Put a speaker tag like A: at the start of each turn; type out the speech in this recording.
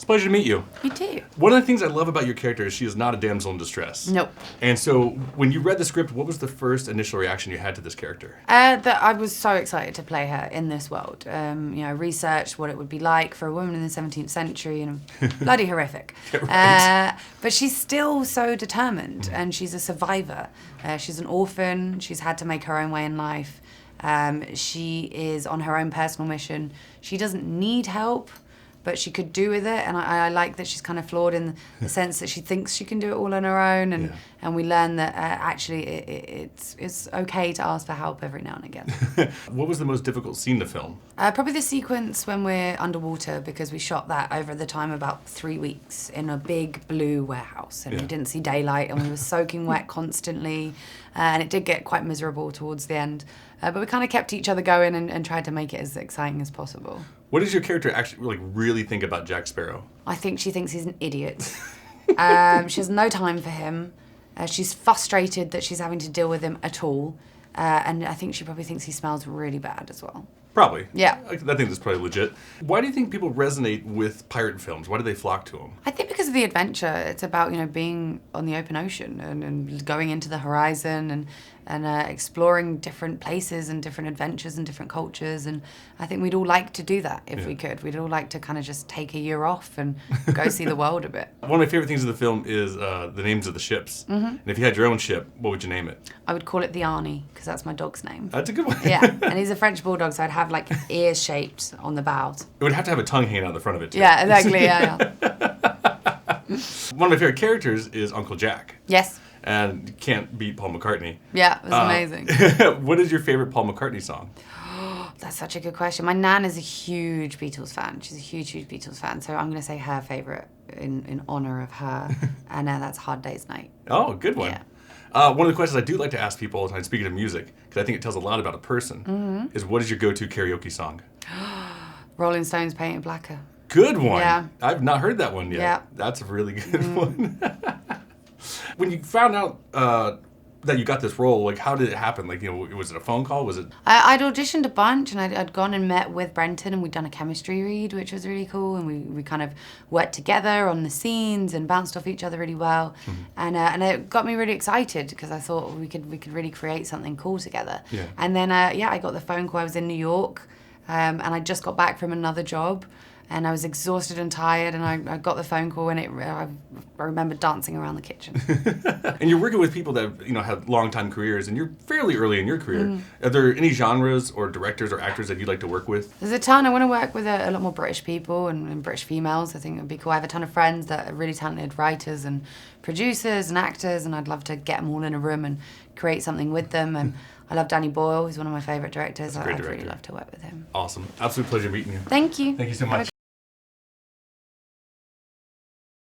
A: It's a pleasure to meet you.
B: You too.
A: One of the things I love about your character is she is not a damsel in distress.
B: Nope.
A: And so when you read the script, what was the first initial reaction you had to this character?
B: That I was so excited to play her in this world. Researched what it would be like for a woman in the 17th century, and bloody horrific.
A: Right.
B: But she's still so determined, and she's a survivor. She's an orphan. She's had to make her own way in life. She is on her own personal mission. She doesn't need help, but she could do with it, and I like that she's kind of flawed in the sense that she thinks she can do it all on her own, and we learn that actually it's okay to ask for help every now and again.
A: What was the most difficult scene to film?
B: Probably the sequence when we're underwater, because we shot that over the time about 3 weeks in a big blue warehouse, and we didn't see daylight, and we were soaking wet constantly, and it did get quite miserable towards the end. But we kind of kept each other going and tried to make it as exciting as possible.
A: What does your character actually really think about Jack Sparrow?
B: I think she thinks he's an idiot. She has no time for him. She's frustrated that she's having to deal with him at all. And I think she probably thinks he smells really bad as well.
A: Probably.
B: Yeah.
A: I think that's probably legit. Why do you think people resonate with pirate films? Why do they flock to them?
B: I think because of the adventure. It's about, being on the open ocean and going into the horizon and exploring different places and different adventures and different cultures. And I think we'd all like to do that if we could. We'd all like to kind of just take a year off and go see the world a bit.
A: One of my favorite things of the film is the names of the ships. Mm-hmm. And if you had your own ship, what would you name it?
B: I would call it the Arnie, because that's my dog's name.
A: That's a good one.
B: Yeah, and he's a French bulldog, so I'd have like ears shaped on the bows.
A: It would have to have a tongue hanging out the front of it, too.
B: Yeah, exactly, yeah.
A: One of my favorite characters is Uncle Jack.
B: Yes.
A: And you can't beat Paul McCartney.
B: Yeah, it was amazing.
A: What is your favorite Paul McCartney song?
B: That's such a good question. My nan is a huge Beatles fan. She's a huge, huge Beatles fan. So I'm going to say her favourite in honour of her. And that's Hard Day's Night.
A: Oh, good one.
B: Yeah.
A: One of the questions I do like to ask people all the time, speaking of music, because I think it tells a lot about a person, is what is your go-to karaoke song?
B: Rolling Stones, Paint It Blacker.
A: Good one.
B: Yeah.
A: I've not heard that one yet.
B: Yeah.
A: That's a really good one. When you found out that you got this role, like, how did it happen? Like, was it a phone call? Was it?
B: I'd auditioned a bunch, and I'd gone and met with Brenton, and we'd done a chemistry read, which was really cool, and we kind of worked together on the scenes and bounced off each other really well, and it got me really excited because I thought we could really create something cool together.
A: Yeah.
B: And then I got the phone call. I was in New York, and I just got back from another job. And I was exhausted and tired, and I got the phone call, and I remember dancing around the kitchen.
A: And you're working with people that have long-time careers, and you're fairly early in your career. Are there any genres or directors or actors that you'd like to work with?
B: There's a ton. I want to work with a lot more British people and British females. I think it would be cool. I have a ton of friends that are really talented writers and producers and actors, and I'd love to get them all in a room and create something with them. And I love Danny Boyle. He's one of my favourite directors. I'd really love to work with him.
A: Awesome. Absolute pleasure meeting you.
B: Thank you.
A: Thank you so much.